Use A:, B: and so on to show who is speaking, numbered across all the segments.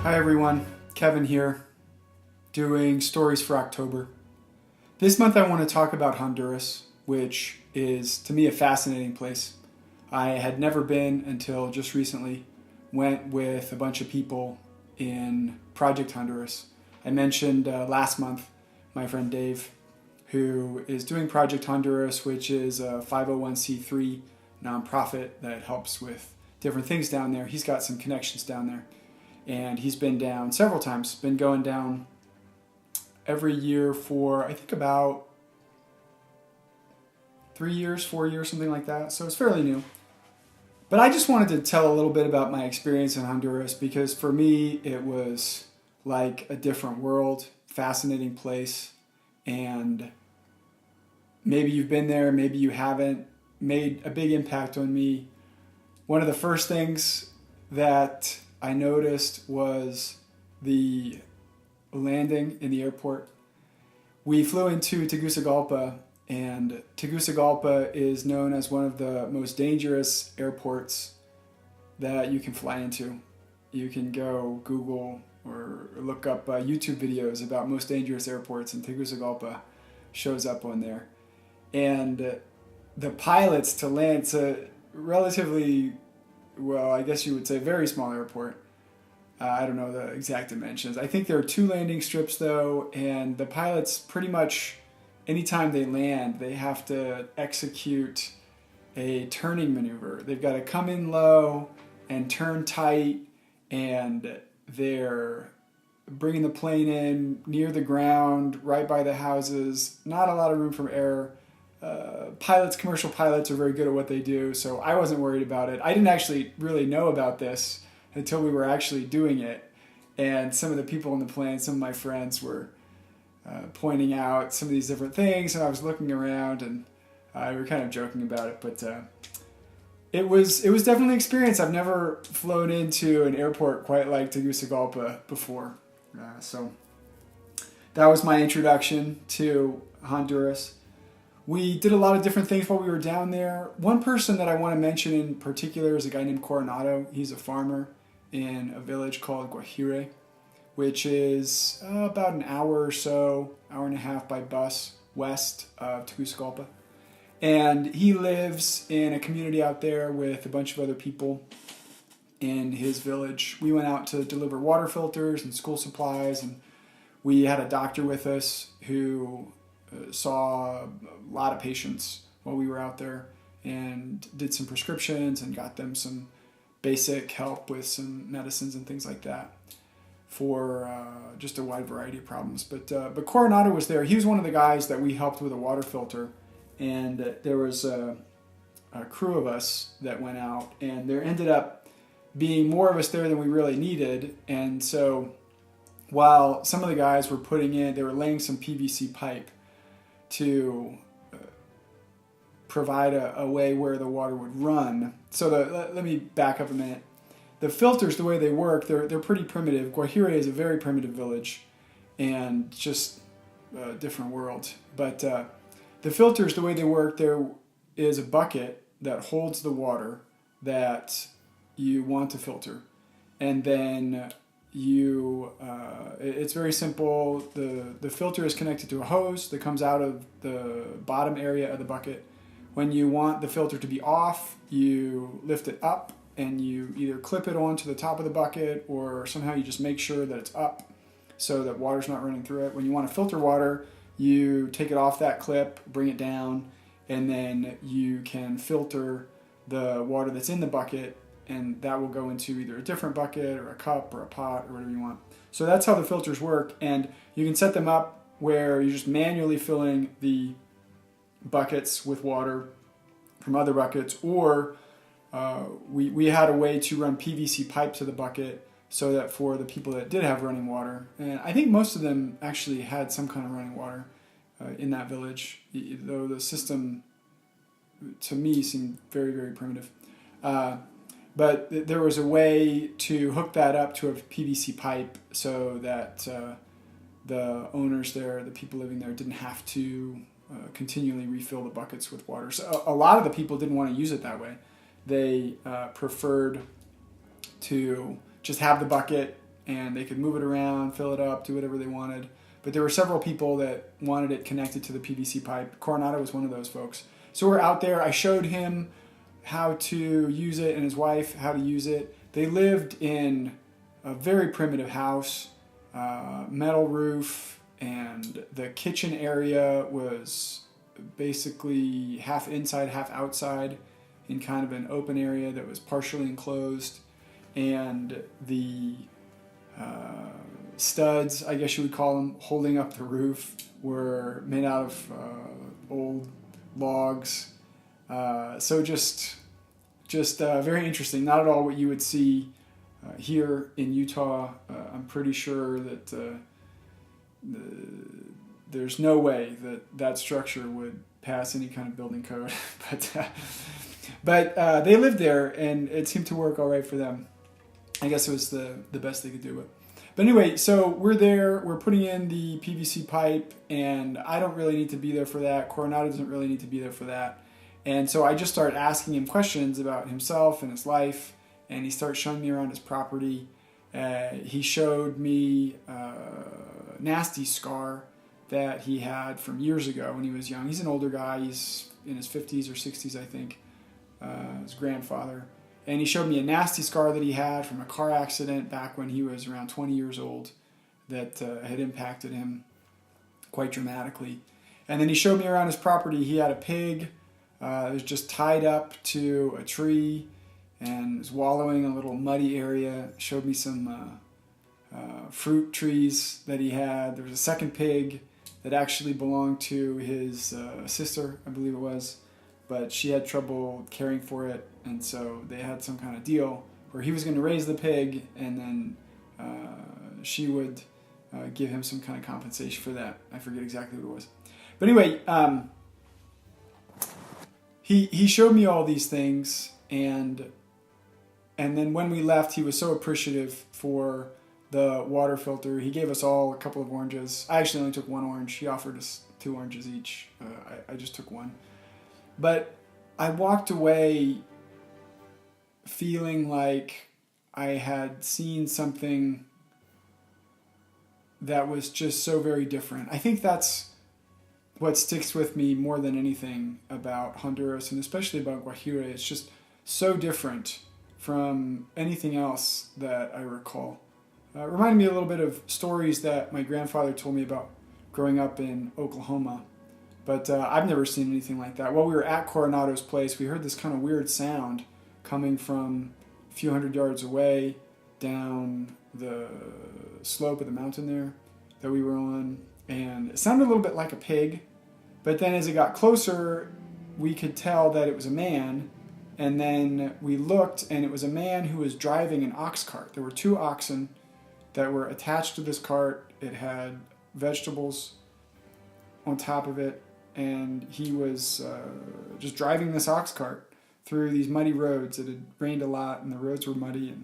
A: Hi everyone, Kevin here, doing stories for October. This month I want to talk about Honduras, which is to me a fascinating place. I had never been until just recently. Went with a bunch of people in Project Honduras. I mentioned last month my friend Dave, who is doing Project Honduras, which is a 501c3 nonprofit that helps with different things down there. He's got some connections down there. And he's been down several times, been going down every year for, I think, about 3 years, 4 years, something like that. So it's fairly new. But I just wanted to tell a little bit about my experience in Honduras because for me, it was like a different world, fascinating place. And maybe you've been there, maybe you haven't, made a big impact on me. One of the first things that I noticed was the landing in the airport. We flew into Tegucigalpa, and Tegucigalpa is known as one of the most dangerous airports that you can fly into. You can go Google or look up YouTube videos about most dangerous airports, and Tegucigalpa shows up on there. And the pilots to land, it's a relatively, well, I guess you would say very small airport. I don't know the exact dimensions. I think there are 2 landing strips though, and the pilots pretty much, anytime they land, they have to execute a turning maneuver. They've got to come in low and turn tight, and they're bringing the plane in near the ground, right by the houses. Not a lot of room for error. Commercial pilots are very good at what they do, so I wasn't worried about it. I didn't actually really know about this until we were actually doing it, and some of the people on the plane, some of my friends were pointing out some of these different things, and I was looking around, and we were kind of joking about it, but it was definitely an experience. I've never flown into an airport quite like Tegucigalpa before, so that was my introduction to Honduras. We did a lot of different things while we were down there. One person that I want to mention in particular is a guy named Coronado. He's a farmer in a village called Guajire, which is about an hour or so, hour and a half by bus west of Tegucigalpa. And he lives in a community out there with a bunch of other people in his village. We went out to deliver water filters and school supplies, and we had a doctor with us who saw a lot of patients while we were out there and did some prescriptions and got them some basic help with some medicines and things like that for just a wide variety of problems. But Coronado was there. He was one of the guys that we helped with a water filter, and there was a crew of us that went out, and there ended up being more of us there than we really needed. And so while some of the guys were they were laying some PVC pipe to provide a way where the water would run. So let me back up a minute. The filters, the way they work, they're pretty primitive. Guajire is a very primitive village and just a different world. But the filters, the way they work, there is a bucket that holds the water that you want to filter. And then it's very simple. The filter is connected to a hose that comes out of the bottom area of the bucket. When you want the filter to be off, you lift it up and you either clip it onto the top of the bucket or somehow you just make sure that it's up so that water's not running through it. When you want to filter water, you take it off that clip, bring it down, and then you can filter the water that's in the bucket, and that will go into either a different bucket or a cup or a pot or whatever you want. So that's how the filters work, and you can set them up where you're just manually filling the buckets with water from other buckets, or we had a way to run PVC pipe to the bucket so that for the people that did have running water, and I think most of them actually had some kind of running water in that village, though the system to me seemed very, very primitive. But there was a way to hook that up to a PVC pipe so that the owners there, the people living there, didn't have to continually refill the buckets with water. So a lot of the people didn't want to use it that way. They preferred to just have the bucket and they could move it around, fill it up, do whatever they wanted. But there were several people that wanted it connected to the PVC pipe. Coronado was one of those folks. So we're out there. I showed him how to use it and his wife how to use it. They lived in a very primitive house, metal roof, and the kitchen area was basically half inside, half outside in kind of an open area that was partially enclosed. And the studs, I guess you would call them, holding up the roof were made out of old logs. So just very interesting. Not at all what you would see here in Utah. I'm pretty sure that there's no way that structure would pass any kind of building code. But they lived there, and it seemed to work all right for them. I guess it was the best they could do it. But anyway, so we're there, we're putting in the PVC pipe, and I don't really need to be there for that. Coronado doesn't really need to be there for that. And so I just started asking him questions about himself and his life, and he started showing me around his property. He showed me a nasty scar that he had from years ago when he was young. He's an older guy, he's in his 50s or 60s, I think, his grandfather. And he showed me a nasty scar that he had from a car accident back when he was around 20 years old that had impacted him quite dramatically. And then he showed me around his property. He had a pig that was just tied up to a tree and was wallowing in a little muddy area. Showed me some fruit trees that he had. There was a second pig that actually belonged to his sister, I believe it was. But she had trouble caring for it, and so they had some kind of deal where he was going to raise the pig, and then she would give him some kind of compensation for that. I forget exactly what it was. But anyway, he showed me all these things, and then when we left, he was so appreciative for the water filter. He gave us all a couple of oranges. I actually only took one orange. He offered us 2 oranges each. I just took one. But I walked away feeling like I had seen something that was just so very different. I think that's what sticks with me more than anything about Honduras, and especially about Guajira. It's just so different from anything else that I recall. It reminded me a little bit of stories that my grandfather told me about growing up in Oklahoma. But I've never seen anything like that. While we were at Coronado's place, we heard this kind of weird sound coming from a few hundred yards away down the slope of the mountain there that we were on. And it sounded a little bit like a pig. But then as it got closer, we could tell that it was a man. And then we looked, and it was a man who was driving an ox cart. There were 2 oxen that were attached to this cart. It had vegetables on top of it. And he was just driving this ox cart through these muddy roads. It had rained a lot, and the roads were muddy.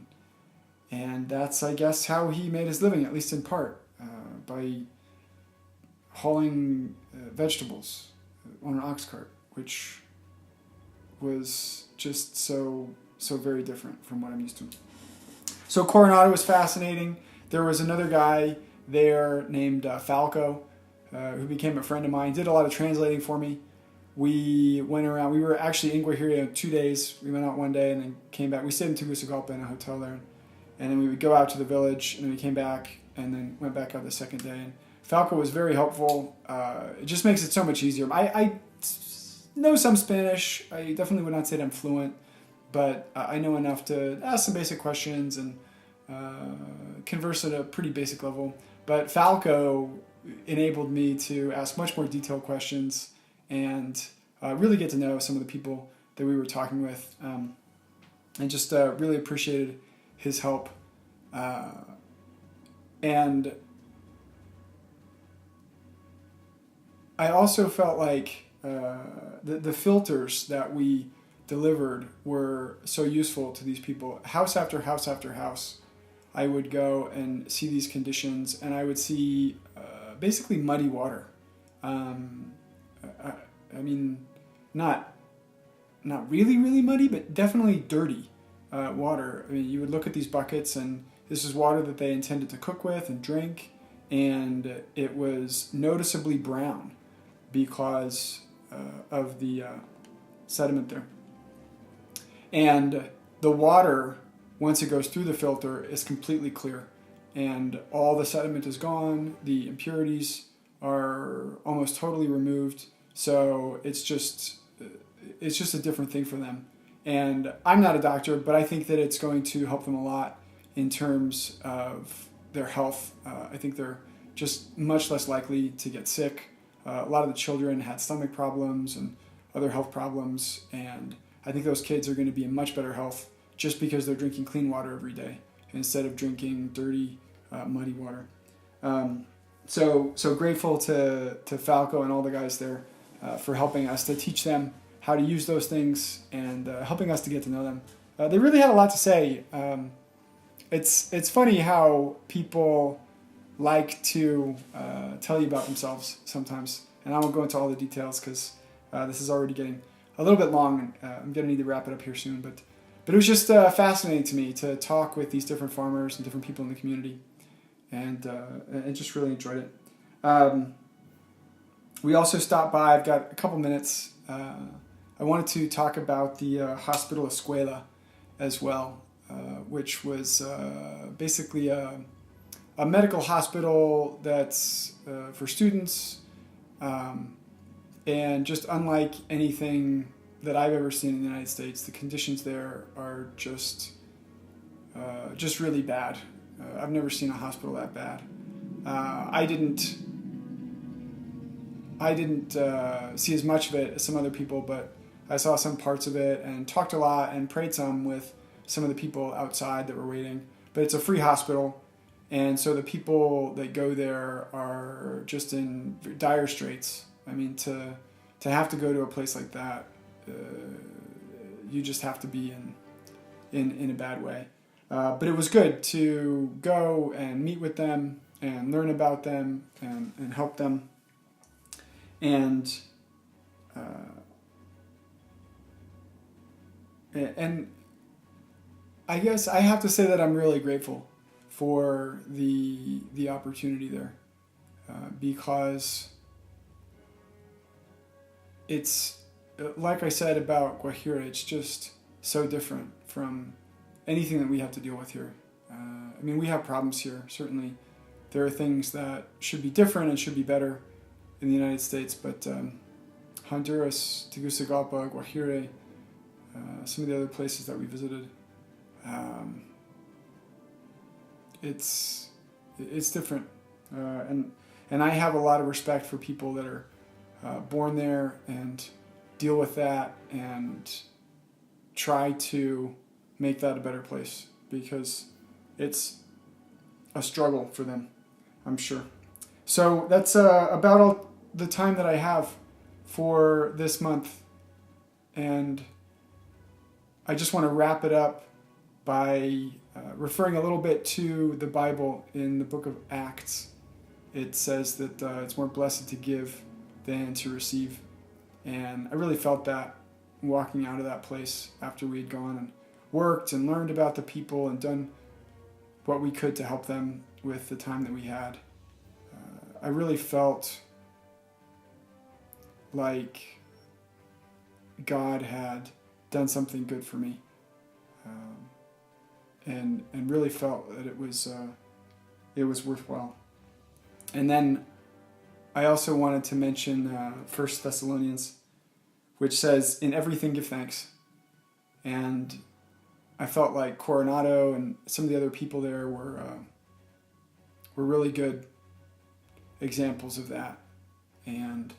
A: And that's, I guess, how he made his living, at least in part, by hauling vegetables on an ox cart, which was just so very different from what I'm used to. So Coronado was fascinating. There was another guy there named Falco, who became a friend of mine, did a lot of translating for me. We went around. We were actually in Guajira 2 days. We went out one day and then came back. We stayed in Tegucigalpa in a hotel there. And then we would go out to the village, and then we came back and then went back out the second day. And Falco was very helpful. It just makes it so much easier. I know some Spanish. I definitely would not say that I'm fluent, but I know enough to ask some basic questions and converse at a pretty basic level. But Falco enabled me to ask much more detailed questions and really get to know some of the people that we were talking with, and just really appreciated his help. And I also felt like the filters that we delivered were so useful to these people. House after house after house, I would go and see these conditions, and I would see basically muddy water. I mean, not really muddy, but definitely dirty water. I mean, you would look at these buckets, and This is water that they intended to cook with and drink, and it was noticeably brown because of the sediment there. And the water, once it goes through the filter, is completely clear. And all the sediment is gone, the impurities are almost totally removed, so it's just a different thing for them. And I'm not a doctor, but I think that it's going to help them a lot in terms of their health. I think they're just much less likely to get sick. A lot of the children had stomach problems and other health problems, and I think those kids are going to be in much better health just because they're drinking clean water every day instead of drinking dirty, muddy water. So grateful to Falco and all the guys there for helping us to teach them how to use those things and helping us to get to know them. They really had a lot to say. It's funny how people like to tell you about themselves sometimes, and I won't go into all the details because this is already getting a little bit long, and I'm going to need to wrap it up here soon. But it was just fascinating to me to talk with these different farmers and different people in the community, and just really enjoyed it. We also stopped by. I've got a couple minutes. I wanted to talk about the Hospital Escuela as well, which was basically a medical hospital that's for students, and just unlike anything that I've ever seen in the United States. The conditions there are just really bad. I've never seen a hospital that bad. I didn't see as much of it as some other people, but I saw some parts of it and talked a lot and prayed some with some of the people outside that were waiting. But it's a free hospital, and so the people that go there are just in dire straits. I mean, to have to go to a place like that, you just have to be in a bad way. But it was good to go and meet with them and learn about them and help them. And I guess I have to say that I'm really grateful for the opportunity there, because it's, like I said about Guajira, it's just so different from anything that we have to deal with here. I mean, we have problems here, certainly. There are things that should be different and should be better in the United States, but Honduras, Tegucigalpa, Guajira, some of the other places that we visited, it's different, and I have a lot of respect for people that are born there and deal with that and try to make that a better place, because it's a struggle for them, I'm sure. So that's about all the time that I have for this month, and I just want to wrap it up by referring a little bit to the Bible in the book of Acts. It says that it's more blessed to give than to receive, and I really felt that walking out of that place after we had gone and worked and learned about the people and done what we could to help them with the time that we had. I really felt like God had done something good for me, and really felt that it was worthwhile. And then I also wanted to mention 1 Thessalonians, which says, "In everything give thanks." And I felt like Coronado and some of the other people there were really good examples of that. And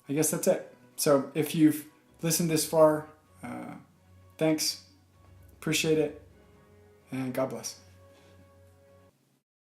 A: I guess that's it. So if you've listened this far, thanks, appreciate it, and God bless.